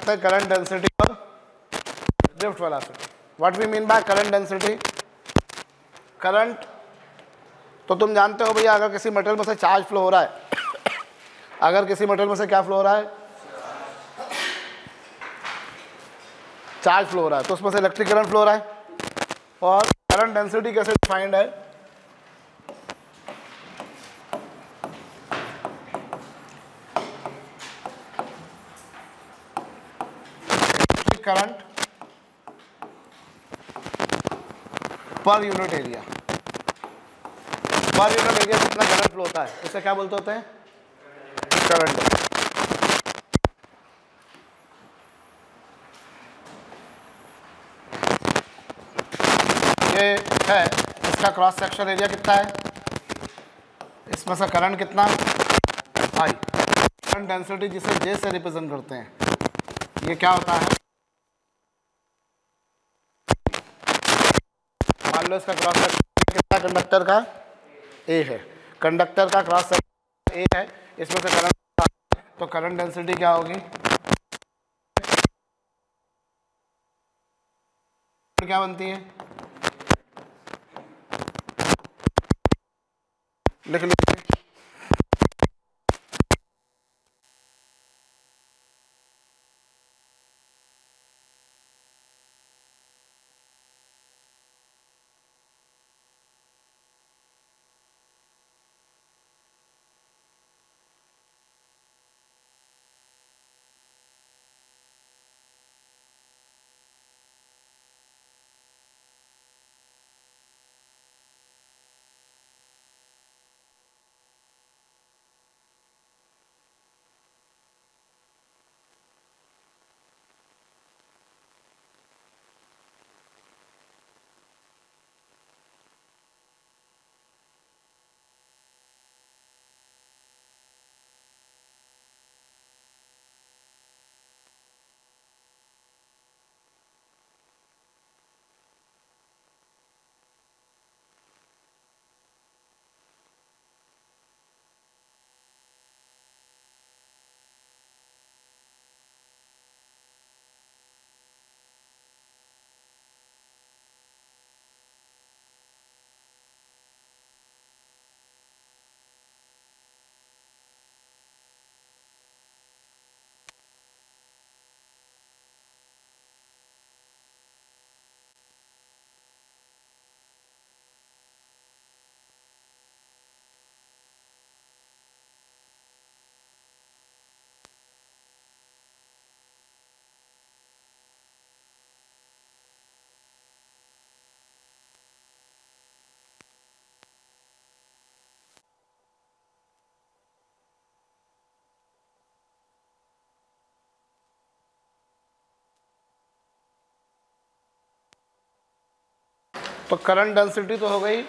करते हैं current density और drift velocity. What we mean by current density? Current तो तुम जानते हो भैया, अगर किसी मटेरियल में से चार्ज फ्लो हो रहा है अगर किसी मटेरियल में से क्या फ्लो हो रहा है? चार्ज फ्लो हो रहा है, तो उसमें से इलेक्ट्रिक करंट फ्लो हो रहा है। और करंट डेंसिटी कैसे डिफाइंड है? करंट पर यूनिट एरिया, पर यूनिट एरिया कितना करंट फ्लो होता है उसे क्या बोलते होते हैं? करंट। ये है, इसका क्रॉस सेक्शन एरिया कितना है, इसमें से करंट कितना? आई। करंट डेंसिटी जिसे जे से रिप्रेजेंट करते हैं, ये क्या होता है? मान लो इसका क्रॉस सेक्शन कितना कंडक्टर का? ए है। कंडक्टर का क्रॉस सेक्शन ए है, इसमें से करंट, तो करंट डेंसिटी क्या होगी? क्या बनती है? लिख लीजिए। तो करंट डेंसिटी तो हो गई।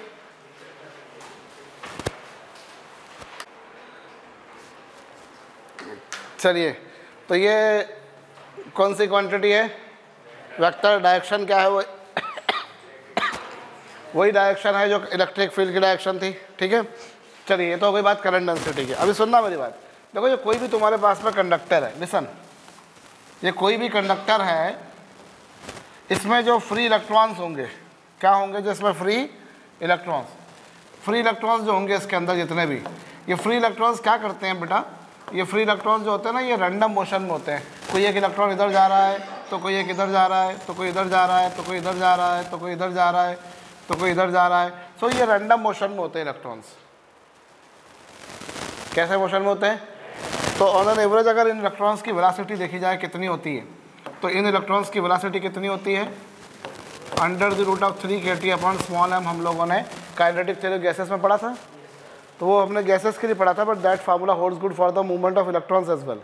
चलिए, तो ये कौन सी क्वांटिटी है? वेक्टर। डायरेक्शन क्या है? वो वही डायरेक्शन है जो इलेक्ट्रिक फील्ड की डायरेक्शन थी। ठीक है, चलिए, ये तो हो गई बात करंट डेंसिटी की। अभी सुनना मेरी बात। देखो, ये कोई भी तुम्हारे पास में कंडक्टर है, लिसन, ये कोई भी कंडक्टर है, इसमें जो फ्री इलेक्ट्रॉन्स होंगे, क्या होंगे? जो इसमें फ्री इलेक्ट्रॉन्स जो होंगे इसके अंदर जितने भी, ये फ्री इलेक्ट्रॉन्स क्या करते हैं बेटा? ये फ्री इलेक्ट्रॉन्स जो होते हैं ना, ये रैंडम मोशन में होते हैं। कोई एक इलेक्ट्रॉन इधर जा रहा है, तो कोई एक इधर जा रहा है, तो कोई इधर जा रहा है, तो कोई इधर जा रहा है, तो कोई इधर जा रहा है, तो कोई इधर जा रहा है। सो ये रैंडम मोशन में होते हैं इलेक्ट्रॉन्स। कैसे मोशन में होते हैं? तो ऑन एन एवरेज अगर इन इलेक्ट्रॉन्स की वेलोसिटी देखी जाए कितनी होती है, तो इन इलेक्ट्रॉन्स की वेलोसिटी कितनी होती है? √3 kT/m। हम लोगों ने काइनेटिक थ्योरी गैसेस में पढ़ा था, तो वो हमने गैसेस के लिए पढ़ा था, but that formula holds good for the movement of electrons as well.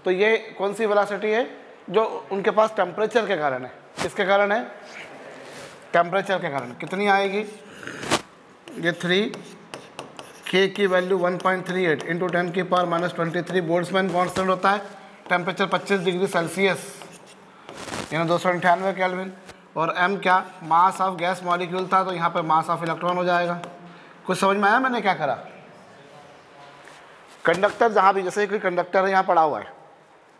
तो ये कौन सी वेलोसिटी है? जो उनके पास टेम्परेचर के कारण है। किसके कारण है? टेम्परेचर के कारण। कितनी आएगी? ये 3 K की वैल्यू 1.38 × 10⁻⁻23 बोल्ट्जमैन कांस्टेंट होता है। टेम्परेचर 25 डिग्री सेल्सियस, यानी 298 केल्विन। और m क्या? मास ऑफ गैस मॉलिक्यूल था, तो यहाँ पर मास ऑफ इलेक्ट्रॉन हो जाएगा। कुछ समझ में आया मैंने क्या करा? कंडक्टर जहाँ भी, जैसे कोई कंडक्टर है यहाँ पड़ा हुआ है,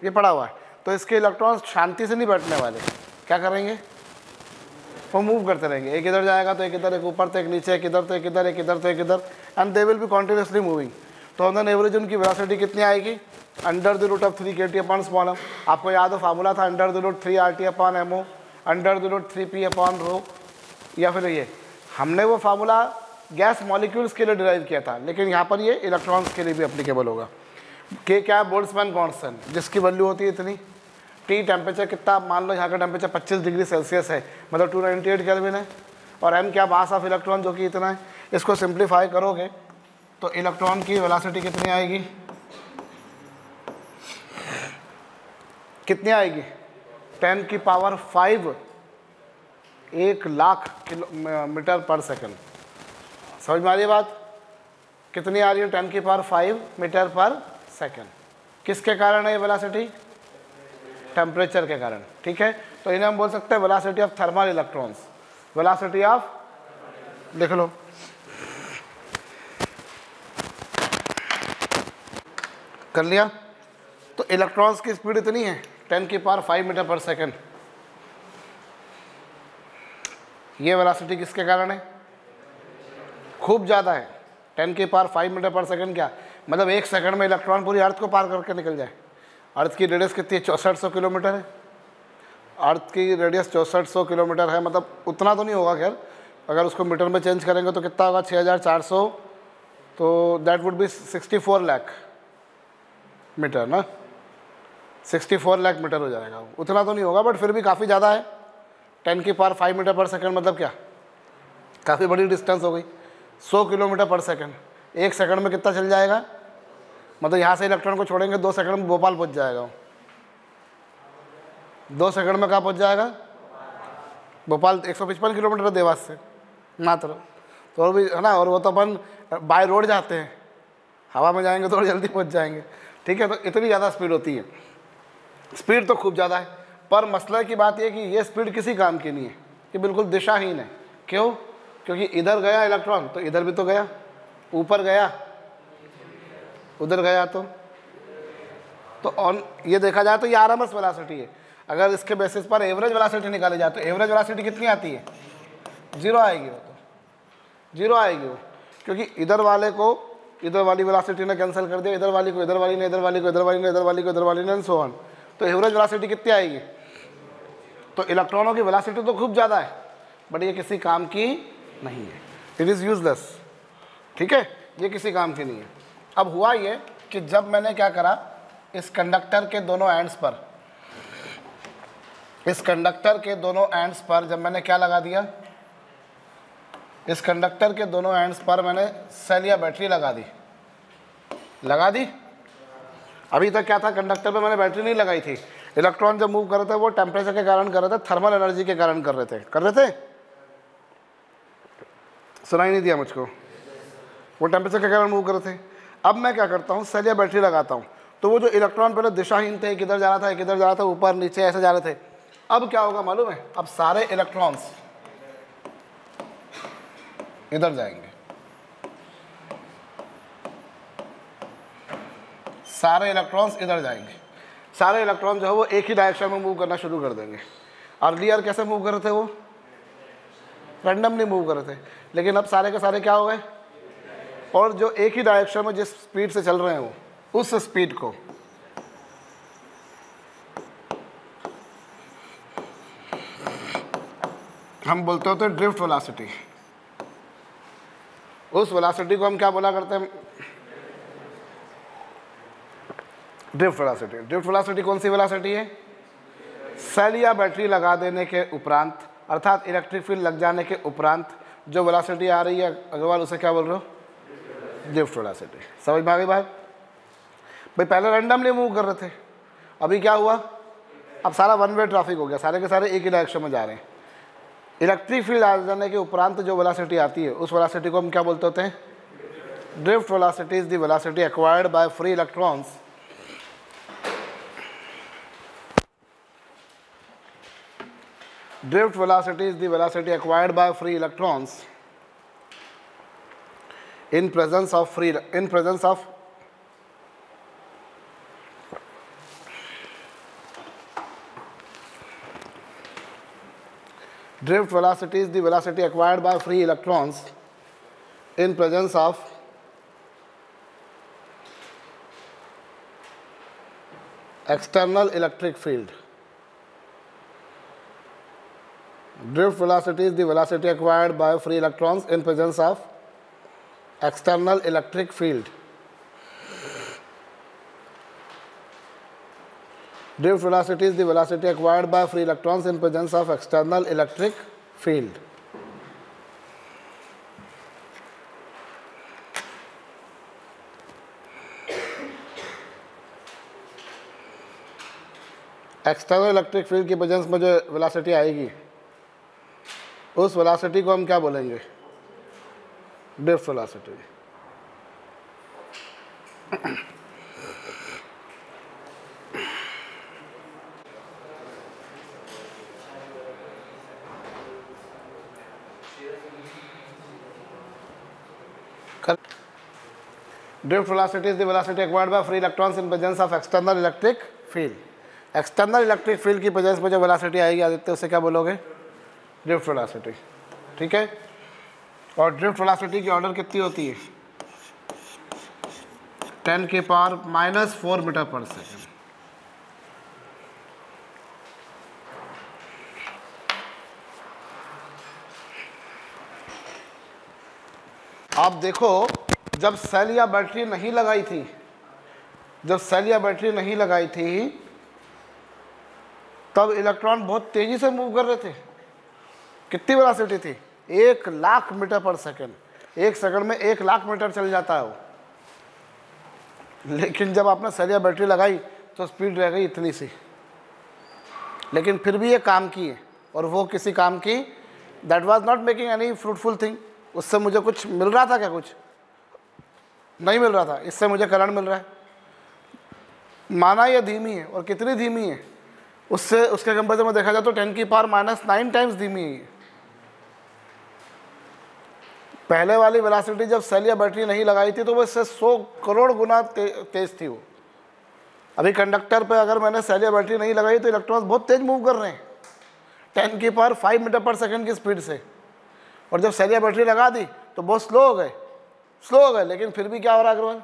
ये पड़ा हुआ है, तो इसके इलेक्ट्रॉन्स शांति से नहीं बैठने वाले, क्या करेंगे, वो मूव करते रहेंगे, एक इधर जाएगा तो एक इधर, एक ऊपर तो एक नीचे, एक इधर तो एक इधर, एक इधर तो एक इधर, and they will be continuously moving. तो ऑन एन एवरेज उनकी वेलोसिटी कितनी आएगी, under the root of 3 kT upon small m. आपको याद हो फार्मूला था under the root 3 RT upon m o, under the root 3 P upon rho, या फिर ये हमने वो फार्मूला गैस मॉलिक्यूल्स के लिए डिराइव किया था, लेकिन यहाँ पर ये इलेक्ट्रॉन्स के लिए भी एप्लीकेबल होगा। के क्या है, बोल्ट्जमैन कांस्टेंट, जिसकी वैल्यू होती है इतनी। टी टेम्परेचर कितना, मान लो यहाँ का टेम्परेचर 25 डिग्री सेल्सियस है, मतलब 298 केल्विन है, और एम क्या, मास ऑफ इलेक्ट्रॉन जो कि इतना है। इसको सिंप्लीफाई करोगे तो इलेक्ट्रॉन की वेलोसिटी कितनी आएगी, कितनी आएगी, 10 की पावर 5, 1,00,000 किलोमीटर पर सेकंड। समझ में आ रही है बात, कितनी आ रही है, 10 की पावर 5 मीटर पर सेकंड। किसके कारण है ये वेलोसिटी, टेम्परेचर के कारण, ठीक है। तो इन्हें हम बोल सकते हैं velocity of thermal electrons, velocity of, देख लो, कर लिया। तो इलेक्ट्रॉन्स की स्पीड इतनी है 10 की पावर 5 मीटर पर सेकंड। ये वेलोसिटी किसके कारण है, खूब ज़्यादा है, 10 की पावर 5 मीटर पर सेकंड। क्या मतलब, एक सेकंड में इलेक्ट्रॉन पूरी अर्थ को पार करके निकल जाए। अर्थ की रेडियस कितनी है, 6400 किलोमीटर है। अर्थ की रेडियस 6400 किलोमीटर है, मतलब उतना तो नहीं होगा खैर, अगर उसको मीटर में चेंज करेंगे तो कितना होगा, 6400, तो that would be 64 lakh metre ना, 64 लाख मीटर हो जाएगा। उतना तो नहीं होगा, बट फिर भी काफ़ी ज़्यादा है। 10 की पावर 5 मीटर पर सेकंड मतलब क्या, काफ़ी बड़ी डिस्टेंस हो गई। 100 किलोमीटर पर सेकंड, एक सेकंड में कितना चल जाएगा, मतलब यहाँ से इलेक्ट्रॉन को छोड़ेंगे 2 सेकंड में भोपाल पहुँच जाएगा। 2 सेकंड में कहाँ पहुँच जाएगा, भोपाल। 155 किलोमीटर देवास से मात्र, तो और भी है ना। और वो तो अपन बाय रोड जाते हैं, हवा में जाएंगे तो और जल्दी पहुँच जाएंगे, ठीक है। तो इतनी ज़्यादा स्पीड होती है, स्पीड तो खूब ज़्यादा है, पर मसला की बात यह कि ये स्पीड किसी काम की नहीं है, कि बिल्कुल दिशाहीन है। क्यों, क्योंकि इधर गया इलेक्ट्रॉन तो इधर भी तो गया, ऊपर गया उधर गया, तो ऑन ये देखा जाए तो ये आरएमएस वेलोसिटी है। अगर इसके बेसिस पर एवरेज वेलोसिटी निकाली जाए तो एवरेज वेलोसिटी कितनी आती है, 0 आएगी। वो तो 0 आएगी वो, क्योंकि इधर वाले को इधर वाली वेलोसिटी ने कैंसिल कर दिया, इधर वाली को इधर वाली ने, इधर वाली को इधर वाली ने, इधर वाली को इधर वाली ने, एंड सो ऑन। तो एवरेज वेलोसिटी कितनी आएगी। तो इलेक्ट्रॉनों की वेलोसिटी तो खूब ज़्यादा है, बट ये किसी काम की नहीं है, इट इज़ यूजलेस, ठीक है, ये किसी काम की नहीं है। अब हुआ ये कि जब मैंने क्या करा, इस कंडक्टर के दोनों एंड्स पर, इस कंडक्टर के दोनों एंड्स पर जब मैंने क्या लगा दिया, इस कंडक्टर के दोनों एंड्स पर मैंने सेल या बैटरी लगा दी। अभी तक क्या था, कंडक्टर पे मैंने बैटरी नहीं लगाई थी। इलेक्ट्रॉन जब मूव कर रहे थे वो टेम्परेचर के कारण कर रहे थे, थर्मल एनर्जी के कारण कर रहे थे। सुनाई नहीं दिया मुझको, वो टेम्परेचर के कारण मूव कर रहे थे। अब मैं क्या करता हूँ, सेल या बैटरी लगाता हूँ, तो वो जो इलेक्ट्रॉन पहले दिशाहीन थे, किधर जा रहा था, किधर जा रहा था, ऊपर नीचे ऐसे जा रहे थे। अब क्या होगा मालूम है, अब सारे इलेक्ट्रॉन्स इधर जाएंगे, सारे इलेक्ट्रॉन्स इधर जाएंगे। सारे इलेक्ट्रॉन जो है वो एक ही डायरेक्शन में मूव करना शुरू कर देंगे। अर्लियर कैसे मूव कर रहे थे, वो रैंडमली मूव कर रहे थे, लेकिन अब सारे के सारे क्या हो गए, और जो एक ही डायरेक्शन में जिस स्पीड से चल रहे हैं वो, उस स्पीड को हम बोलते होते हैं ड्रिफ्ट वेलोसिटी। उस वेलोसिटी को हम क्या बोला करते हैं, ड्रिफ्ट वेलोसिटी। ड्रिफ्ट वेलोसिटी कौन सी वेलोसिटी है, सेल या बैटरी लगा देने के उपरांत, अर्थात इलेक्ट्रिक फील्ड लग जाने के उपरांत जो वेलोसिटी आ रही है अग्रवाल, उसे क्या बोल रहे हो, ड्रिफ्ट वेलोसिटी। समझ में आ गई बात भाई। पहले रैंडमली मूव कर रहे थे, अभी क्या हुआ, अब सारा वन वे ट्रैफिक हो गया, सारे के सारे एक ही डायरेक्शन में जा रहे हैं। इलेक्ट्रिक फील्ड आ जाने के उपरांत जो वेलोसिटी आती है, उस वेलोसिटी को हम क्या बोलते होते हैं, drift velocity is the velocity acquired by free electrons drift velocity is the velocity acquired by free electrons in presence of drift velocity is the velocity acquired by free electrons in presence of external electric field. Drift velocity is the velocity acquired by free electrons in presence of external electric field. Drift velocity is the velocity acquired by free electrons in presence of external electric field. External electric field की presence में जो velocity आएगी उस velocity को हम क्या बोलेंगे? Drift velocity. Drift velocity is the velocity acquired by free electrons in presence of external electric field. External electric field की प्रेजेंस में जो वेलोसिटी आएगी आदित्य उसे क्या बोलोगे? Drift velocity. ठीक है, और ड्रिफ्ट वेलोसिटी की ऑर्डर कितनी होती है? 10⁻⁻⁴ मीटर पर सेकेंड। आप देखो, जब सेल या बैटरी नहीं लगाई थी, तब इलेक्ट्रॉन बहुत तेजी से मूव कर रहे थे। कितनी वेलोसिटी थी? 1,00,000 मीटर पर सेकेंड। एक सेकंड में 1,00,000 मीटर चल जाता है वो। लेकिन जब आपने सेल या बैटरी लगाई तो स्पीड रह गई इतनी सी, लेकिन फिर भी ये काम की है। और वो किसी काम की, that was not making any fruitful thing. उससे मुझे कुछ मिल रहा था क्या? कुछ नहीं मिल रहा था। इससे मुझे करंट मिल रहा है। माना ये धीमी है, और कितनी धीमी है? उससे उसके कंपेरिजन में देखा जाए तो 10⁻⁹ टाइम्स धीमी है। पहले वाली वेलोसिटी जब सेल या बैटरी नहीं लगाई थी तो वो इससे 100 करोड़ गुना तेज थी वो। अभी कंडक्टर पे अगर मैंने सेल या बैटरी नहीं लगाई तो इलेक्ट्रॉन्स बहुत तेज मूव कर रहे हैं 10⁵ मीटर पर सेकंड की स्पीड से। और जब सेल या बैटरी लगा दी तो बहुत स्लो हो गए, लेकिन फिर भी क्या हो रहा है अग्रवाल?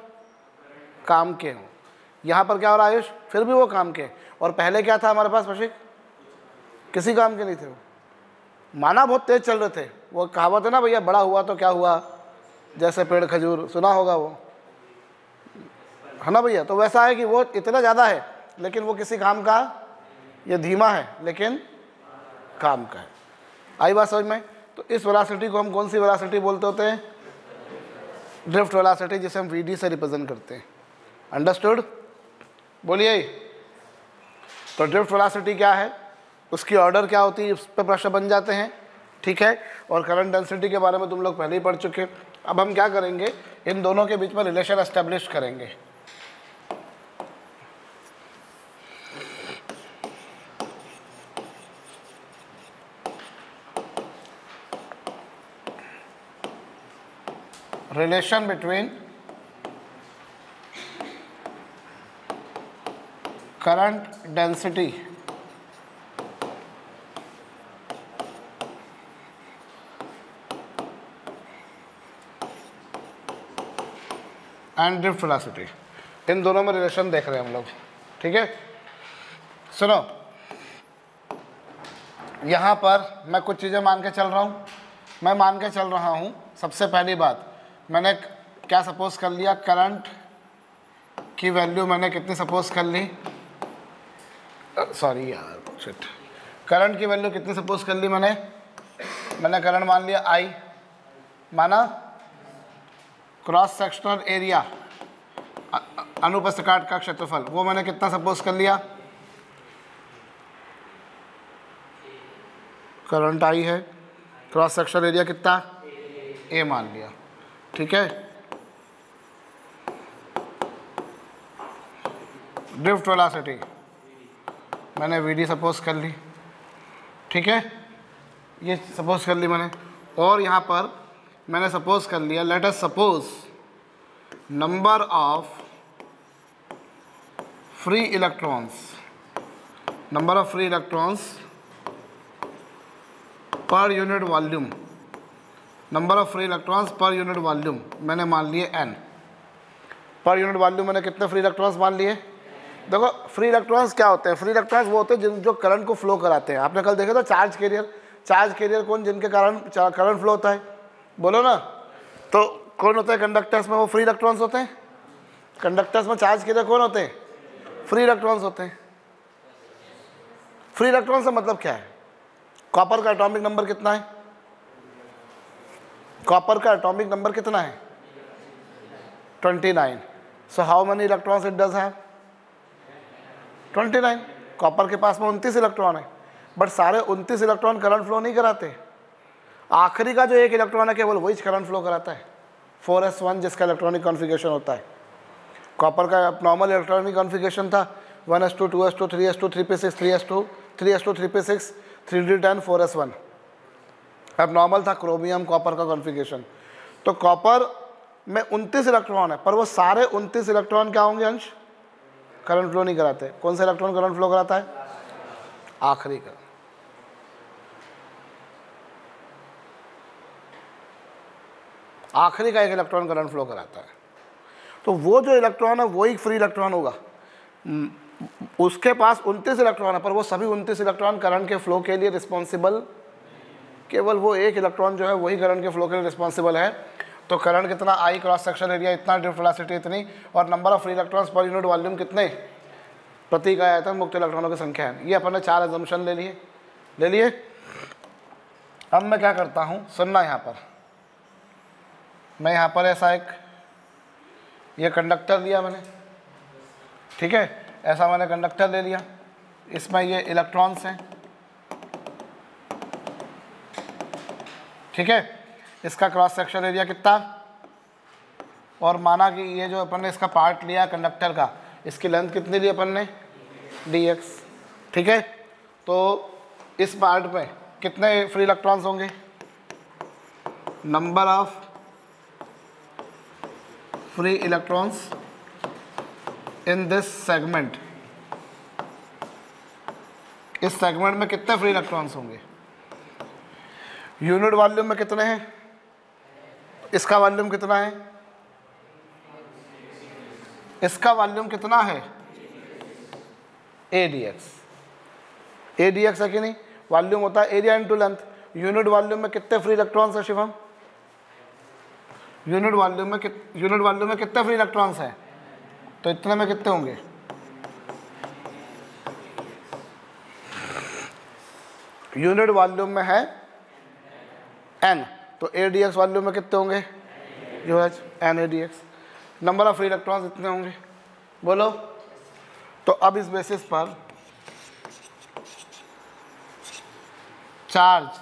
काम के हों। यहाँ पर क्या हो रहा है आयुष? फिर भी वो काम के। और पहले क्या था हमारे पास कौशिक? किसी काम के नहीं थे वो। माना बहुत तेज चल रहे थे। वो कहावत है ना भैया, बड़ा हुआ तो क्या हुआ, जैसे पेड़ खजूर, सुना होगा वो, है ना भैया? तो वैसा है कि वो इतना ज़्यादा है लेकिन वो किसी काम का, ये धीमा है लेकिन काम का है। आई बात समझ में? तो इस वेलोसिटी को हम कौन सी वेलोसिटी बोलते होते हैं? ड्रिफ्ट वेलोसिटी, जिसे हम वीडी से रिप्रेजेंट करते हैं। अंडरस्टूड? बोलिए। तो ड्रिफ्ट वेलोसिटी क्या है, उसकी ऑर्डर क्या होती है, उस पर प्रश्न बन जाते हैं। ठीक है, और करंट डेंसिटी के बारे में तुम लोग पहले ही पढ़ चुके। अब हम क्या करेंगे, इन दोनों के बीच में रिलेशन एस्टेब्लिश करेंगे। Relation between current density and drift velocity, इन दोनों में रिलेशन देख रहे हैं हम लोग। ठीक है, सुनो, यहाँ पर मैं कुछ चीज़ें मान के चल रहा हूँ। मैं मान के चल रहा हूँ, सबसे पहली बात, मैंने क्या सपोज कर लिया? करंट की वैल्यू मैंने कितनी सपोज कर ली? सॉरी यार, शिट। करंट की वैल्यू कितनी सपोज कर ली मैंने करंट मान लिया I, माना क्रॉस सेक्शनल एरिया, अनुप्रस्थ काट का क्षेत्रफल, वो मैंने कितना सपोज कर लिया? करंट I है, क्रॉस सेक्शनल एरिया कितना? A मान लिया। ठीक है, ड्रिफ्ट वेलोसिटी मैंने VD सपोज कर ली। ठीक है, ये सपोज कर ली मैंने। और यहाँ पर मैंने सपोज कर लिया, let us suppose number of free electrons per unit volume, number of free electrons per unit volume मैंने मान लिए n। पर यूनिट वॉल्यूम मैंने कितने फ्री इलेक्ट्रॉन्स मान लिए? देखो फ्री इलेक्ट्रॉन्स क्या होते हैं? फ्री इलेक्ट्रॉन्स वो होते हैं जो करंट को फ्लो कराते हैं। आपने कल देखा था चार्ज कैरियर। चार्ज कैरियर कौन? जिनके कारण करंट फ्लो होता है, बोलो ना। तो कौन होता है कंडक्टर्स में? वो फ्री इलेक्ट्रॉन्स होते हैं। कंडक्टर्स में चार्ज कैरियर कौन होते हैं? फ्री इलेक्ट्रॉन्स होते हैं। फ्री इलेक्ट्रॉन से मतलब क्या है? कॉपर का एटॉमिक नंबर कितना है? कॉपर का एटॉमिक नंबर कितना है? 29। So how many electrons it does have? 29। Copper के पास में 29 इलेक्ट्रॉन है, बट सारे 29 इलेक्ट्रॉन करंट फ्लो नहीं कराते। आखिरी का जो एक इलेक्ट्रॉन है केवल वही करंट फ्लो कराता है, 4s1, जिसका इलेक्ट्रॉनिक कॉन्फ़िगरेशन होता है। कॉपर का नॉर्मल इलेक्ट्रॉनिक कॉन्फ़िगरेशन था 1s2, 2s2, 3s2, 3p6, 3s2, 3s2, 3p6, 3d10, 4s1। अब नॉर्मल था क्रोमियम कॉपर का कॉन्फ़िगरेशन। तो कॉपर में 29 इलेक्ट्रॉन है, पर वो सारे 29 इलेक्ट्रॉन क्या होंगे अंश? करंट फ्लो नहीं कराते। कौन सा इलेक्ट्रॉन करंट फ्लो कराता है? आखिरी का। आखिरी का एक इलेक्ट्रॉन करंट फ्लो कराता है। तो वो जो इलेक्ट्रॉन है वही फ्री इलेक्ट्रॉन होगा। उसके पास 29 इलेक्ट्रॉन है, पर वो सभी 29 इलेक्ट्रॉन करंट के फ्लो के लिए रिस्पॉन्सिबल, केवल वो एक इलेक्ट्रॉन जो है वही करंट के फ्लो के लिए रिस्पॉन्सिबल है। तो करंट कितना? आई क्रॉस सेक्शन एरिया इतना, ड्रिफ्ट वेलोसिटी इतनी, और number of free electrons per unit volume कितने? प्रति इकाई आयतन मुक्त इलेक्ट्रॉनों की संख्या है। ये अपन ने 4 अजम्पशन ले लिए। अब मैं क्या करता हूँ, सुनना। यहाँ पर मैं यहाँ पर ऐसा एक ये कंडक्टर लिया मैंने, ठीक है, ऐसा मैंने कंडक्टर ले लिया। इसमें ये इलेक्ट्रॉन्स हैं, ठीक है। इसका क्रॉस सेक्शन एरिया कितना? और माना कि ये जो अपन ने इसका पार्ट लिया कंडक्टर का, इसकी लेंथ कितनी ली अपन ने? dx, ठीक है। तो इस पार्ट में कितने फ्री इलेक्ट्रॉन्स होंगे? Number of free electrons in this segment. इस सेगमेंट में कितने फ्री इलेक्ट्रॉन्स होंगे? यूनिट वॉल्यूम में कितने हैं? इसका वॉल्यूम कितना है? इसका वॉल्यूम कितना है? AdX। AdX है कि नहीं? वॉल्यूम होता है area into length. Unit volume में कितने फ्री इलेक्ट्रॉन्स है शिवम? यूनिट वॉल्यूम में कितने फ्री इलेक्ट्रॉन्स हैं? तो इतने में कितने होंगे? यूनिट वॉल्यूम में है n, तो AdX वॉल्यूम में कितने होंगे? जो है NAdX। Number of free electrons इतने होंगे, बोलो। तो अब इस बेसिस पर charge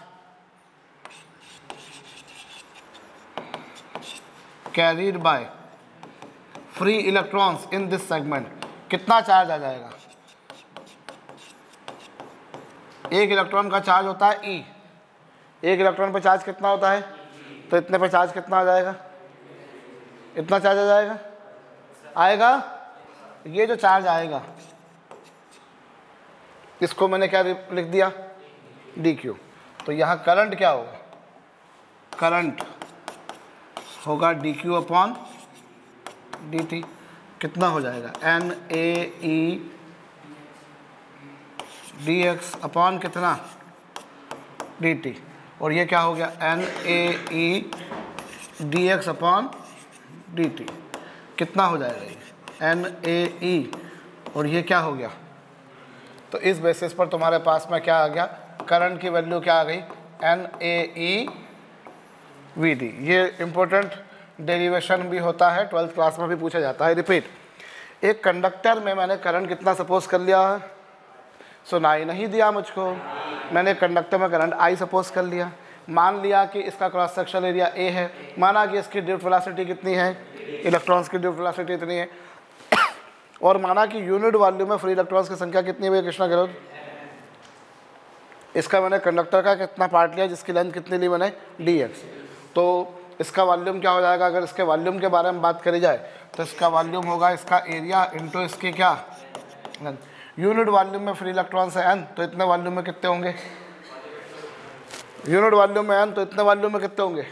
carried by free electrons in this segment, कितना चार्ज आ जाएगा? एक इलेक्ट्रॉन का चार्ज होता है E। एक इलेक्ट्रॉन पर चार्ज कितना होता है? तो इतने पर चार्ज कितना आ जाएगा? इतना चार्ज आ जाएगा, आएगा। ये जो चार्ज आएगा इसको मैंने क्या लिख दिया? dq। तो यहाँ करंट क्या होगा? करंट होगा dq अपॉन dt। कितना हो जाएगा? NAE dx अपॉन कितना? dt। और ये क्या हो गया? NAE dx upon dt। कितना हो जाएगा ये? NAE, और ये क्या हो गया? तो इस बेसिस पर तुम्हारे पास में क्या आ गया? करंट की वैल्यू क्या आ गई? NAE VD। ये इम्पोर्टेंट डेरिवेशन भी होता है, 12th क्लास में भी पूछा जाता है। रिपीट, एक कंडक्टर में मैंने करंट कितना सपोज कर लिया? सुनाई नहीं दिया मुझको। मैंने कंडक्टर में करंट I सपोज कर लिया। मान लिया कि इसका क्रॉस सेक्शन एरिया A है। माना कि इसकी ड्रिफ्ट वेलोसिटी कितनी है? इलेक्ट्रॉन्स की ड्रिफ्ट वेलोसिटी इतनी है। और माना कि यूनिट वॉल्यूम में फ्री इलेक्ट्रॉन्स की संख्या कितनी है? कृष्णा गहलोत, इसका मैंने कंडक्टर का कितना पार्ट लिया जिसकी लेंथ कितनी ली मैंने? dx। तो इसका वॉल्यूम क्या हो जाएगा? अगर इसके वॉल्यूम के बारे में बात करी जाए तो इसका वॉल्यूम होगा इसका एरिया इंटू इसकी क्या? यूनिट वॉल्यूम में फ्री इलेक्ट्रॉन्स है n, तो इतने वॉल्यूम में कितने होंगे? यूनिट वॉल्यूम में n, तो इतने वॉल्यूम में कितने होंगे,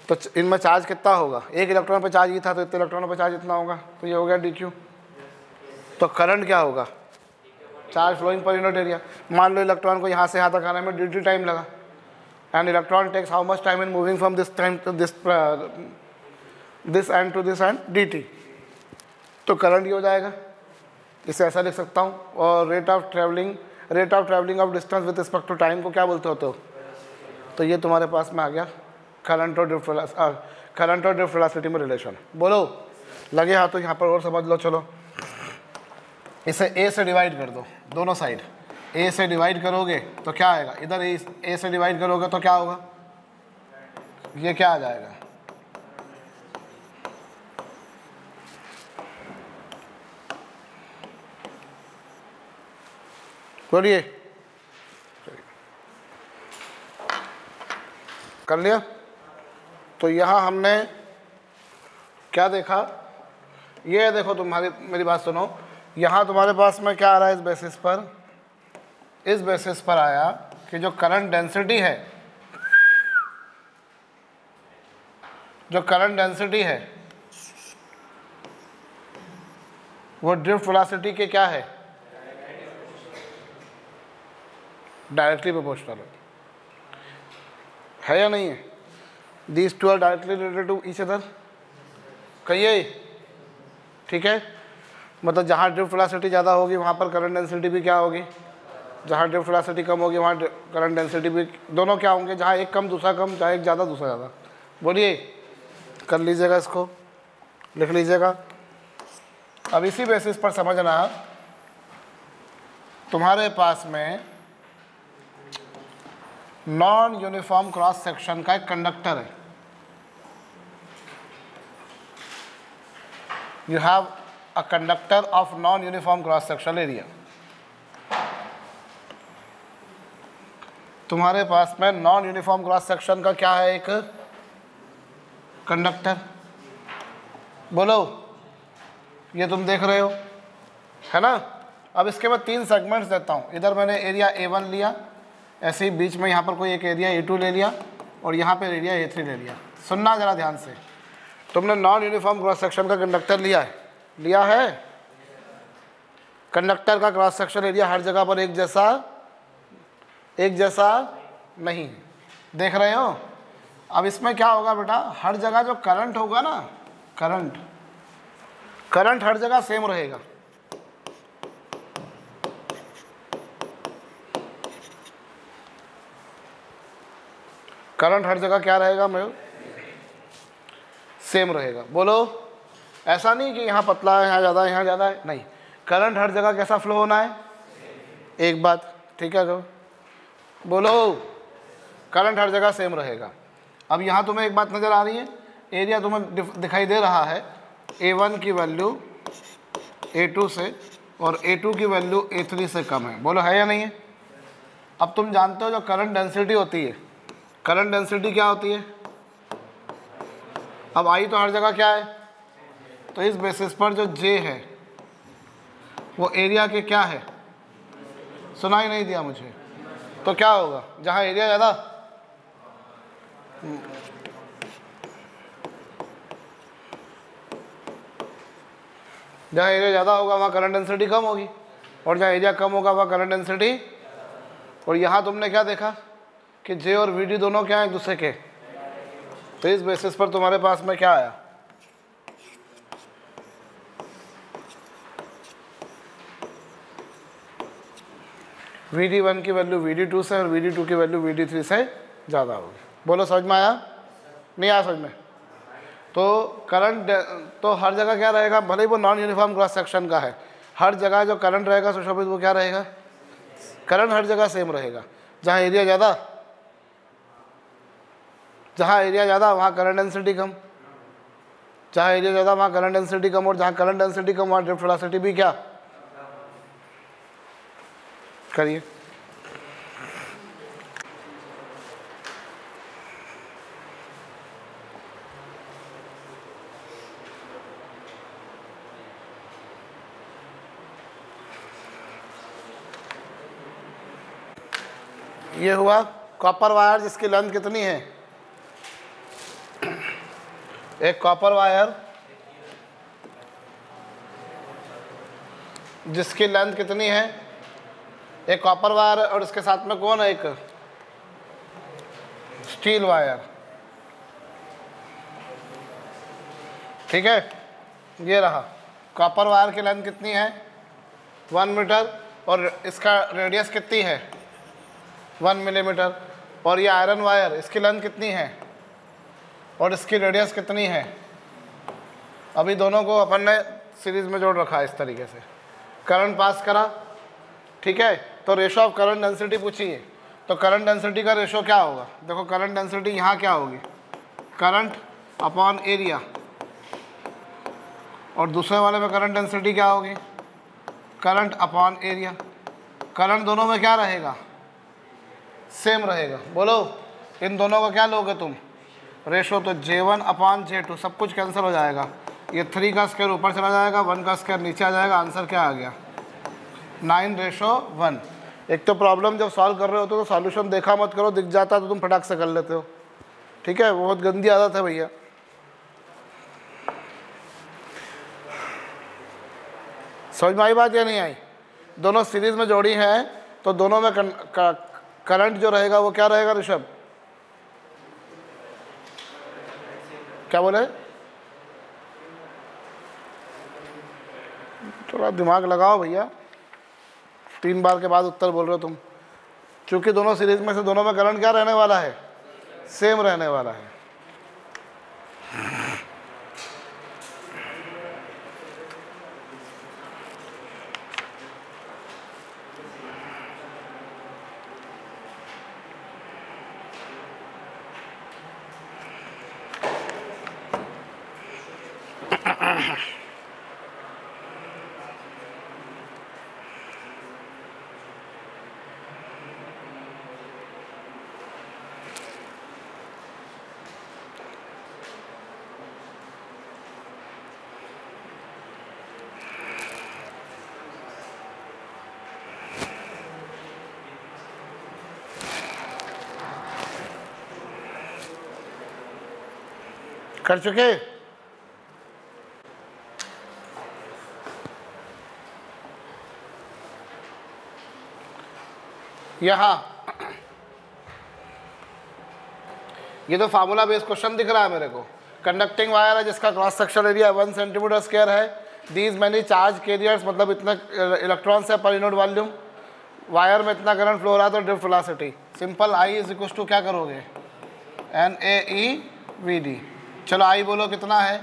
तो इनमें चार्ज कितना होगा, एक इलेक्ट्रॉन पे चार्ज ये था तो इतने इलेक्ट्रॉनों पे चार्ज इतना होगा, तो ये हो गया dq। तो करंट क्या होगा, charge flowing per unit area. मान लो इलेक्ट्रॉन को यहाँ से यहाँ तक आने में dt टाइम लगा, and electron takes how much time in moving from this time to this end to this end dt, तो करंट ये हो जाएगा। इसे ऐसा लिख सकता हूँ। और rate of travelling of distance with respect to time को क्या बोलते होते हो, तो ये तुम्हारे पास में आ गया करंट और ड्रिफ्ट वेलोसिटी में रिलेशन। बोलो लगे हाथों यहाँ पर, और समझ लो। चलो इसे a से डिवाइड कर दो, दोनों साइड a से डिवाइड करोगे तो क्या आएगा, इधर a से डिवाइड करोगे तो क्या होगा, ये क्या आ जाएगा, बोलिए, कर लिया। तो यहाँ हमने क्या देखा, ये देखो तुम्हारी, मेरी बात सुनो, यहाँ तुम्हारे पास में क्या आ रहा है, इस बेसिस पर आया कि जो करंट डेंसिटी है, वो ड्रिफ्ट वेलोसिटी के क्या है, डायरेक्टली प्रोपोर्शनल है या नहीं है। These two are directly related to each other, कहिए, ठीक है। मतलब जहाँ ड्रिफ्ट वेलोसिटी ज़्यादा होगी वहाँ पर करंट डेंसिटी भी क्या होगी, जहाँ ड्रिफ्ट वेलोसिटी कम होगी वहाँ करंट डेंसिटी भी, दोनों क्या होंगे, जहाँ एक कम दूसरा कम, जहाँ एक ज़्यादा दूसरा ज़्यादा। बोलिए, कर लीजिएगा, इसको लिख लीजिएगा। अब इसी बेसिस पर समझना, तुम्हारे पास में नॉन यूनिफॉर्म क्रॉस सेक्शन का एक कंडक्टर है, you have a conductor of non uniform cross sectional area. तुम्हारे पास में नॉन यूनिफॉर्म क्रॉस सेक्शन का क्या है, एक कंडक्टर। बोलो, ये तुम देख रहे हो, है ना। अब इसके बाद 3 सेगमेंट्स देता हूँ। इधर मैंने एरिया A1 लिया, ऐसे ही बीच में यहाँ पर कोई एक एरिया A2 ले लिया, और यहाँ पर एरिया A3 ले लिया। सुनना ज़रा ध्यान से, तुमने नॉन यूनिफॉर्म क्रॉस सेक्शन का कंडक्टर लिया है। कंडक्टर का क्रॉस सेक्शन एरिया हर जगह पर एक जैसा नहीं, देख रहे हो। अब इसमें क्या होगा बेटा, हर जगह जो करंट होगा ना, करंट हर जगह सेम रहेगा। करंट हर जगह क्या रहेगा, सेम रहेगा। बोलो, ऐसा नहीं कि यहाँ पतला है, यहाँ ज़्यादा है, यहाँ ज़्यादा है, नहीं, करंट हर जगह कैसा फ्लो होना है, एक बात, ठीक है। बोलो, करंट हर जगह सेम रहेगा। अब यहाँ तुम्हें एक बात नज़र आ रही है, एरिया तुम्हें दिखाई दे रहा है, A1 की वैल्यू A2 से और A2 की वैल्यू A3 से कम है। बोलो, है या नहीं है। अब तुम जानते हो जो करंट डेंसिटी होती है, करंट डेंसिटी क्या होती है। अब आई तो हर जगह क्या है, तो इस बेसिस पर जो J है वो एरिया के क्या है, सुनाई नहीं दिया मुझे, तो क्या होगा, जहाँ एरिया ज़्यादा, जहाँ एरिया ज़्यादा होगा वहाँ करंट डेंसिटी कम होगी, और जहाँ एरिया कम होगा वहाँ करंट डेंसिटी। और यहाँ तुमने क्या देखा कि J और VD दोनों क्या हैं, एक दूसरे के, तो इस बेसिस पर तुम्हारे पास में क्या आया, VD1 की वैल्यू VD2 से और VD2 की वैल्यू VD3 से ज़्यादा होगी। बोलो, समझ में आया, नहीं आया समझ में। तो करंट तो हर जगह क्या रहेगा, भले ही वो नॉन यूनिफॉर्म क्रॉस सेक्शन का है, हर जगह जो करंट रहेगा सुशोभित, वो क्या रहेगा, करंट हर जगह सेम रहेगा। जहाँ एरिया ज़्यादा वहाँ करंट डेंसिटी कम, जहाँ एरिया ज़्यादा वहाँ करंट डेंसिटी कम, और जहाँ करंट डेंसिटी कम वहाँ ड्रिफ्ट वेलोसिटी भी क्या, करिए। ये हुआ कॉपर वायर जिसकी लेंथ कितनी है, एक कॉपर वायर जिसकी लेंथ कितनी है, एक कॉपर वायर और इसके साथ में कौन है, एक स्टील वायर, ठीक है। ये रहा कॉपर वायर की लेंथ कितनी है 1 मीटर और इसका रेडियस कितनी है 1 मिलीमीटर। और ये आयरन वायर इसकी लेंथ कितनी है और इसकी रेडियस कितनी है। अभी दोनों को अपन ने सीरीज में जोड़ रखा है इस तरीके से, करंट पास करा, ठीक है। तो रेशो ऑफ करंट डेंसिटी पूछी है, तो करंट डेंसिटी का रेशो क्या होगा, देखो करंट डेंसिटी यहाँ क्या होगी, करंट अपॉन एरिया, और दूसरे वाले में करंट डेंसिटी क्या होगी, करंट अपॉन एरिया। करंट दोनों में क्या रहेगा, सेम रहेगा। बोलो इन दोनों का क्या लोगे तुम, रेशो। तो J1 अपॉन J2 सब कुछ कैंसिल हो जाएगा, ये 3 का स्क्वायर ऊपर चला जाएगा, 1 का स्क्वायर नीचे आ जाएगा। आंसर क्या आ गया 9:1। एक तो प्रॉब्लम जब सॉल्व कर रहे हो तो सॉल्यूशन देखा मत करो, दिख जाता तो तुम फटाक से कर लेते हो, ठीक है। बहुत गंदी आदत है भैया। समझ में आई बात या नहीं आई। दोनों सीरीज में जोड़ी हैं तो दोनों में करंट जो रहेगा वो क्या रहेगा ऋषभ, क्या बोले, थोड़ा दिमाग लगाओ भैया, 3 बार के बाद उत्तर बोल रहे हो तुम। क्योंकि दोनों सीरीज में से दोनों में करंट क्या रहने वाला है, सेम रहने वाला है। कर चुके, यहाँ ये तो फार्मूला बेस्ड क्वेश्चन दिख रहा है मेरे को। कंडक्टिंग वायर है जिसका cross section area 1 centimetre square है, दीज मैनी चार्ज कैरियर्स मतलब इतना इलेक्ट्रॉन्स है पर यूनिट वॉल्यूम, वायर में इतना करंट फ्लो हो रहा है तो drift velocity simple I is equal to क्या करोगे NaEVd। चलो I बोलो कितना है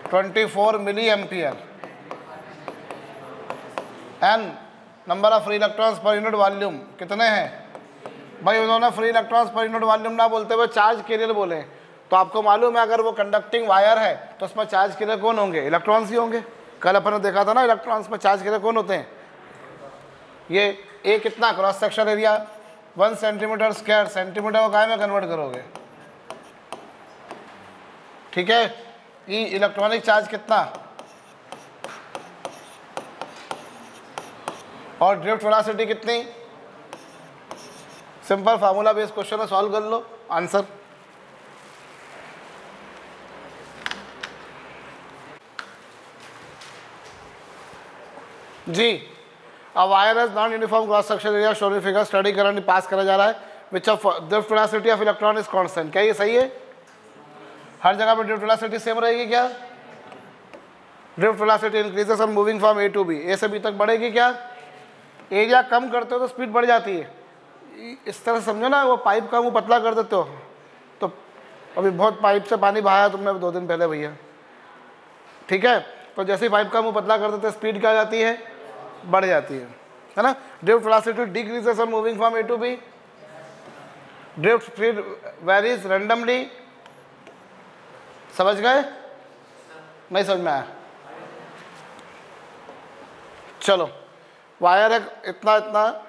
24 milli ampere, N number of free electrons per unit volume कितने हैं भाई। उन्होंने free electrons per unit volume ना बोलते हुए चार्ज कैरियर बोले, तो आपको मालूम है अगर वो कंडक्टिंग वायर है तो उसमें चार्ज कैरियर कौन होंगे, इलेक्ट्रॉन्स ही होंगे। कल अपन ने देखा था ना इलेक्ट्रॉन्स में चार्ज कैरियर कौन होते हैं। ये ए कितना cross section area 1 centimetre square, centimetre को काय में कन्वर्ट करोगे, ठीक है। ई इलेक्ट्रॉनिक चार्ज कितना और ड्रिफ्ट वेलोसिटी कितनी। सिंपल फार्मूला बेस्ड क्वेश्चन है, सॉल्व कर लो आंसर। जी a wire has non uniform cross section area shown figure, steady current pass करा जा रहा है which of drift velocity of electron is constant. क्या ये सही है, हर जगह पे ड्रिफ्ट वेलोसिटी सेम रहेगी क्या। Drift velocity increases on moving from A to B, A से बी तक बढ़ेगी क्या। एरिया कम करते हो तो स्पीड बढ़ जाती है, इस तरह समझो ना, वो पाइप का मुंह पतला कर देते हो। तो अभी बहुत पाइप से पानी बहाया तुमने 2 दिन पहले भैया, ठीक है। तो जैसे ही पाइप का मुंह पतला कर देते स्पीड क्या जाती है, बढ़ जाती है ना। Drift velocity decreases on moving from A to b, drift speed varies randomly. समझ गए, नहीं समझ में आया। चलो वायर है इतना इतना,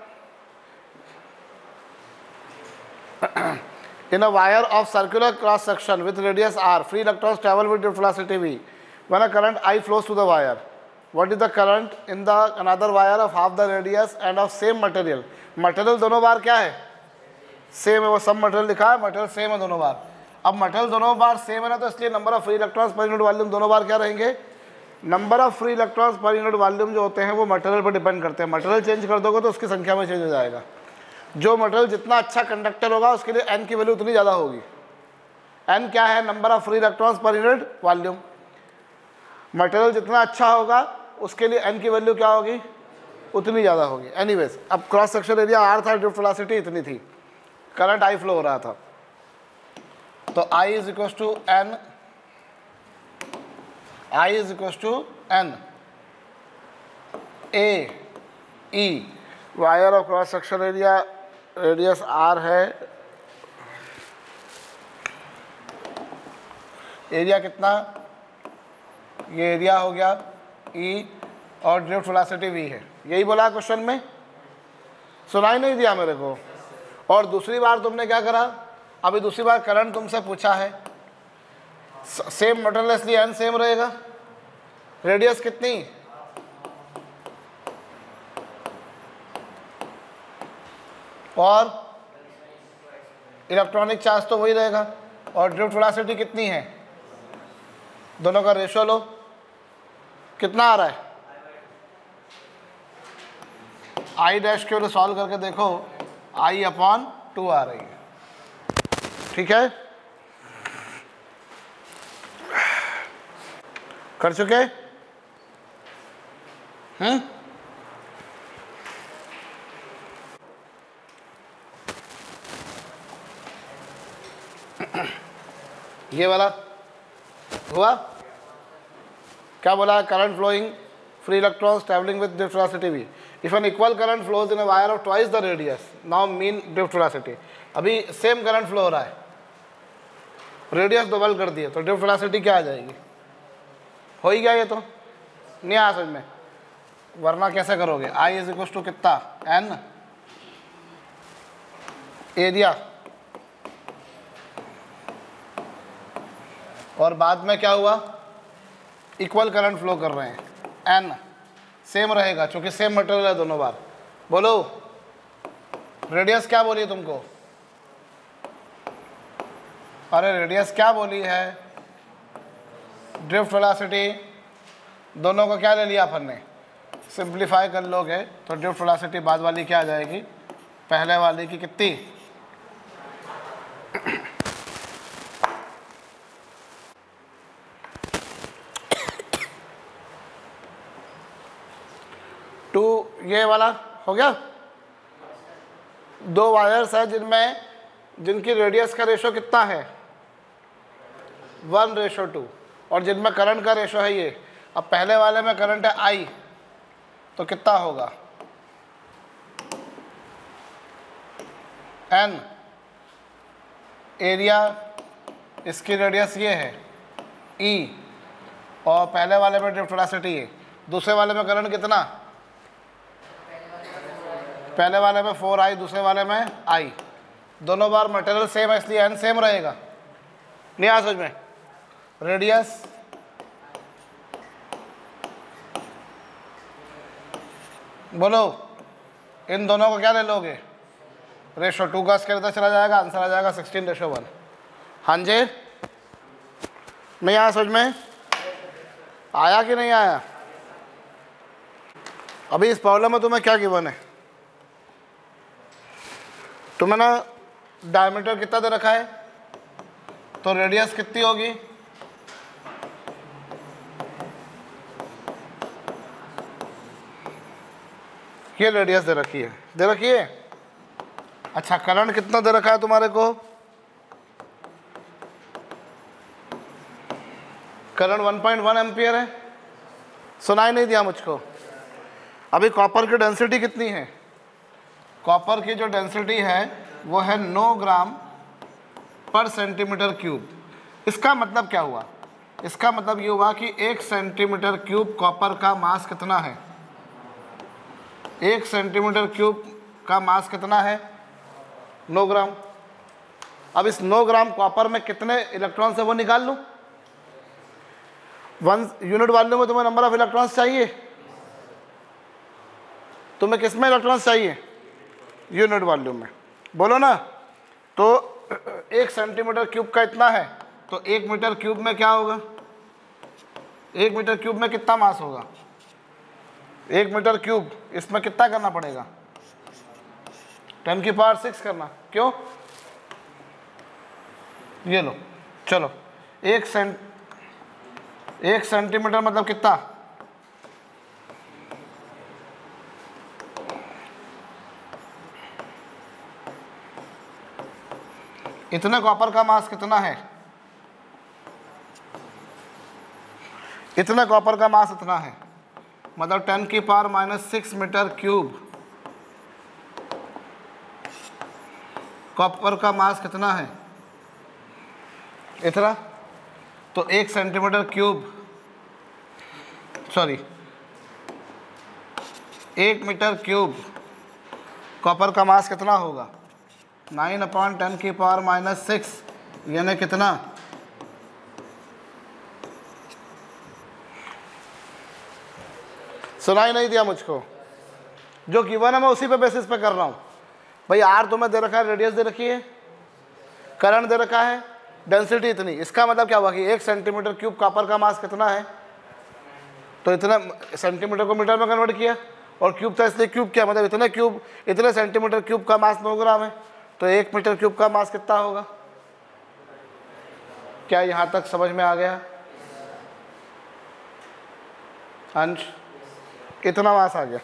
in a wire of circular cross section with radius r, free electrons travel with drift velocity v. When a current I flows through the wire, what is the current in the another wire of half the radius and of same material. Material दोनों बार क्या है same है, वो सब material लिखा है, material same है दोनों बार। अब मटेरियल दोनों बार सेम है ना, तो इसलिए number of free electrons per unit volume दोनों बार क्या रहेंगे, number of free electrons per unit volume जो होते हैं वो मटेरियल पर डिपेंड करते हैं। मटेरियल चेंज कर दोगे तो उसकी संख्या में चेंज हो जाएगा। जो मटेरियल जितना अच्छा कंडक्टर होगा उसके लिए एन की वैल्यू उतनी ज़्यादा होगी। एन क्या है, number of free electrons per unit volume. Material जितना अच्छा होगा उसके लिए एन की वैल्यू क्या होगी, उतनी ज़्यादा होगी। एनीवेज, अब क्रॉस सेक्शन एरिया आर था, ड्रिफ्ट वेलोसिटी इतनी थी, करंट आई फ्लो हो रहा था, तो I is equal to N, I is equal to N A E. Wire of cross section area, radius R है, एरिया कितना, ये एरिया हो गया ई, और ड्रिफ्ट वेलोसिटी वी है। यही बोला क्वेश्चन में, सुनाई नहीं दिया मेरे को। और दूसरी बार तुमने क्या करा, अभी दूसरी बार करंट तुमसे पूछा है, सेम मटेरियल इसलिए एन सेम रहेगा, रेडियस कितनी, और इलेक्ट्रॉनिक चार्ज तो वही रहेगा, और ड्रिफ्ट वेलोसिटी कितनी है, दोनों का रेशो लो, कितना आ रहा है, आई डैश के लिए सॉल्व करके देखो, आई अपॉन 2 आ रही है। ठीक है, कर चुके? ये वाला हुआ, क्या बोला, current flowing free electrons travelling with drift velocity v. If an equal current flows in a wire of twice the radius, now mean drift velocity. अभी सेम करंट फ्लो हो रहा है, रेडियस डबल कर दिए, तो ड्रिफ्ट वेलोसिटी क्या आ जाएगी, हो ही गया ये, तो नहीं आया समझ में, वरना कैसे करोगे। आई इज इक्वल टू कितना, एन एरिया, और बाद में क्या हुआ, इक्वल करंट फ्लो कर रहे हैं, एन सेम रहेगा क्योंकि सेम मटेरियल है दोनों बार। बोलो रेडियस क्या बोली तुमको, अरे रेडियस क्या बोली है, ड्रिफ्ट वेलोसिटी, दोनों को क्या ले लिया अपन ने, सिंप्लीफाई कर लोगे तो ड्रिफ्ट वेलोसिटी बाद वाली क्या आ जाएगी, पहले वाली की कितनी, ये वाला हो गया। दो वायर्स है जिनकी रेडियस का रेशो कितना है, 1:2, और जिनमें करंट का रेशो है ये। अब पहले वाले में करंट है I, तो कितना होगा, N, एरिया, इसकी रेडियस ये है E, और पहले वाले में ड्रिफ्ट वेलोसिटी है। दूसरे वाले में करंट कितना, पहले वाले में 4I, दूसरे वाले में I। दोनों बार मटेरियल सेम है इसलिए N सेम रहेगा। नहीं आ समझ में, रेडियस बोलो, इन दोनों को क्या ले लोगे, रेशो 2 का स्केयर इधर चला जाएगा, आंसर आ जाएगा 16:1। हाँ जी, नहीं आया समझ में, आया कि नहीं आया। अभी इस प्रॉब्लम में तुम्हें क्या गिवन है, तुम्हें ना डायमीटर कितना दे रखा है, तो रेडियस कितनी होगी, ये रेडियस दे रखी है, अच्छा करंट कितना दे रखा है तुम्हारे को, करंट 1.1 एम्पियर है। सुनाई नहीं दिया मुझको। अभी कॉपर की डेंसिटी कितनी है, कॉपर की जो डेंसिटी है वो है 9 ग्राम पर सेंटीमीटर क्यूब। इसका मतलब क्या हुआ, इसका मतलब ये हुआ कि 1 सेंटीमीटर क्यूब कॉपर का मास कितना है, 1 सेंटीमीटर क्यूब का मास कितना है, 9 ग्राम। अब इस 9 ग्राम कॉपर में कितने इलेक्ट्रॉन्स है वो निकाल लूँ। 1 यूनिट वॉल्यूम में तुम्हें नंबर ऑफ इलेक्ट्रॉन्स चाहिए, तुम्हें किस में इलेक्ट्रॉन्स चाहिए, यूनिट वॉल्यूम में। बोलो ना, तो 1 सेंटीमीटर क्यूब का इतना है, तो 1 मीटर क्यूब में क्या होगा, 1 मीटर क्यूब में कितना मास होगा, 1 मीटर क्यूब, इसमें कितना करना पड़ेगा, 10⁶ करना। क्यों, ये लो, चलो 1 सेंटीमीटर मतलब कितना, इतने कॉपर का मास कितना है, इतने कॉपर का मास इतना है, मतलब 10⁻⁻⁶ मीटर क्यूब कॉपर का मास कितना है, इतना। तो 1 centimetre cube, sorry 1 metre cube copper का मास कितना होगा, 9/10⁻⁻⁶, यानी कितना, सुनाई नहीं दिया मुझको, जो गिवन है मैं उसी पे बेसिस पे कर रहा हूँ। भाई आर तुम्हें दे रखा है, रेडियस दे रखी है, करंट दे रखा है, डेंसिटी इतनी, इसका मतलब क्या हुआ कि 1 सेंटीमीटर क्यूब कॉपर का मास कितना है, तो इतना सेंटीमीटर को मीटर में कन्वर्ट किया, और क्यूब था इसलिए क्यूब किया, मतलब इतने क्यूब, इतने सेंटीमीटर क्यूब का मास 9 ग्राम है, तो 1 मीटर क्यूब का मास कितना होगा। क्या यहाँ तक समझ में आ गया अंश, इतना मास आ गया,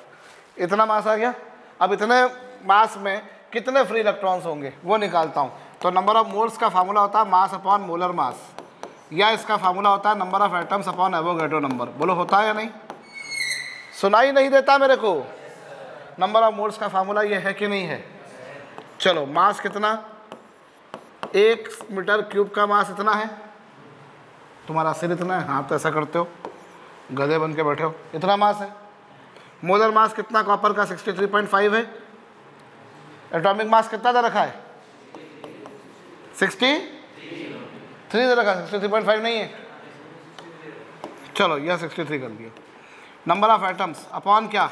इतना मास आ गया। अब इतने मास में कितने फ्री इलेक्ट्रॉन्स होंगे वो निकालता हूँ। तो नंबर ऑफ मोल्स का फार्मूला होता है मास अपॉन मोलर मास, या इसका फार्मूला होता है number of atoms upon Avogadro number. बोलो होता है या नहीं, सुनाई नहीं देता मेरे को। नंबर ऑफ मोल्स का फार्मूला ये है कि नहीं है। चलो मास कितना, 1 मीटर क्यूब का मास इतना है, तुम्हारा सिर इतना है, हाँ तो ऐसा करते हो, गधे बन के बैठे हो, इतना मास है। मोलर मास कितना कॉपर का, 63.5 है। एटॉमिक मास कितना दे रखा है, 63 दे रखा है, 63.5 नहीं है। चलो यह 63 कर दिया। नंबर ऑफ एटम्स अपॉन क्या,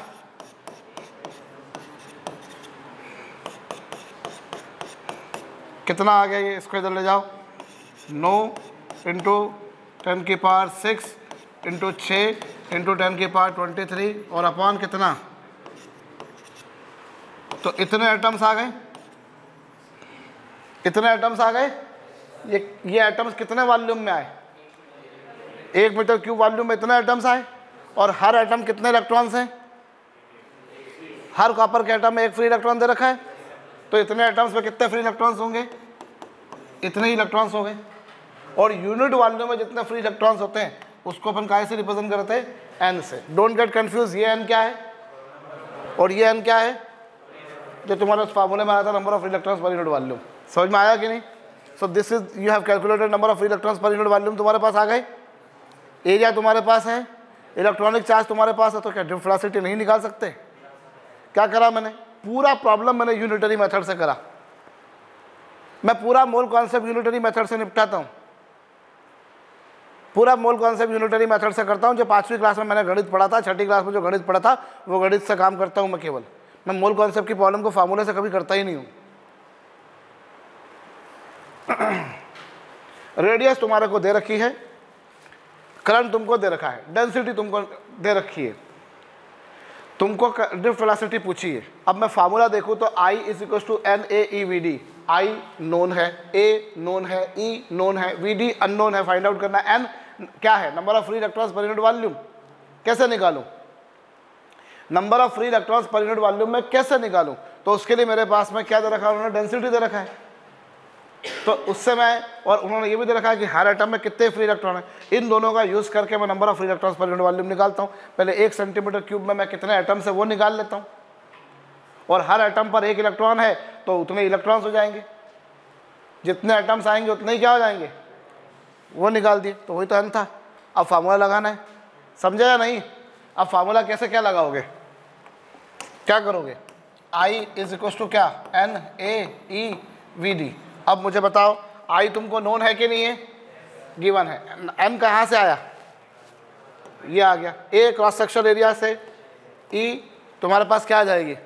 कितना आ गया ये, इसको इधर ले जाओ, 9 × 10⁶ × 6 × 10⁻23 और अपॉन कितना, तो इतने एटम्स आ गए, इतने एटम्स आ गए। ये एटम्स कितने वॉल्यूम में आए, 1 मीटर क्यूब वॉल्यूम में इतने एटम्स आए, और हर एटम कितने इलेक्ट्रॉन्स हैं, हर कॉपर के एटम में 1 फ्री इलेक्ट्रॉन दे रखा है, तो इतने एटम्स में कितने फ्री इलेक्ट्रॉन्स होंगे, इतने ही इलेक्ट्रॉन्स होंगे। और यूनिट वॉल्यूम में जितने फ्री इलेक्ट्रॉन्स होते हैं उसको अपन काय से रिप्रेजेंट करते हैं, एन से। डोंट गेट कंफ्यूज, ये एन क्या है और ये एन क्या है, जो तुम्हारे उस फार्मूले में आया था number of electrons per unit volume. समझ में आया कि नहीं। So this is, you have calculated number of electrons per unit volume तुम्हारे पास आ गए, एरिया तुम्हारे पास है, इलेक्ट्रॉनिक चार्ज तुम्हारे पास है, तो क्या ड्रिफ्ट वेलोसिटी नहीं निकाल सकते। क्या करा मैंने, पूरा प्रॉब्लम मैंने यूनिटरी मेथड से करा। मैं पूरा मोल कॉन्सेप्ट यूनिटरी मेथड से निपटाता हूँ, पूरा मोल कॉन्सेप्ट यूनिटरी मेथड से करता हूँ। जो 5वीं क्लास में मैंने गणित पढ़ा था, 6ठी क्लास में जो गणित पढ़ा था वो गणित से काम करता हूँ मैं केवल। मैं मोल कॉन्सेप्ट की प्रॉब्लम को फार्मूले से कभी करता ही नहीं हूँ। रेडियस तुम्हारे को दे रखी है, करंट तुमको दे रखा है, डेंसिटी तुमको दे रखी है, तुमको ड्रिफ्ट वेलोसिटी पूछी है। अब मैं फार्मूला देखूँ तो I = NaEVD। I नोन है, A नोन है, E नोन है, VD अननोन है। फाइंड आउट करना है N क्या है, number of free electrons per unit volume. कैसे निकालूं number of free electrons per unit volume में, कैसे निकालूं। तो उसके लिए मेरे पास में क्या दे रखा है, उन्होंने डेंसिटी दे रखा है, तो उससे मैं, और उन्होंने ये भी दे रखा है कि हर एटम में कितने फ्री इलेक्ट्रॉन है। इन दोनों का यूज़ करके मैं number of free electrons per unit volume निकालता हूँ। पहले 1 सेंटीमीटर क्यूब में मैं कितने एटम्स है वो निकाल लेता हूँ, और हर एटम पर 1 इलेक्ट्रॉन है तो उतने इलेक्ट्रॉन्स हो जाएंगे, जितने एटम्स आएंगे उतने ही क्या हो जाएंगे, वो निकाल दिए। तो वही तो एन था। अब फार्मूला लगाना है, समझे या नहीं। अब फार्मूला कैसे क्या लगाओगे, क्या करोगे, I = क्या, NaEVD। अब मुझे बताओ I तुमको नोन है कि नहीं है, गिवन है। N कहाँ से आया, ये आ गया। A क्रॉस सेक्शन एरिया से, E तुम्हारे पास क्या आ जाएगी,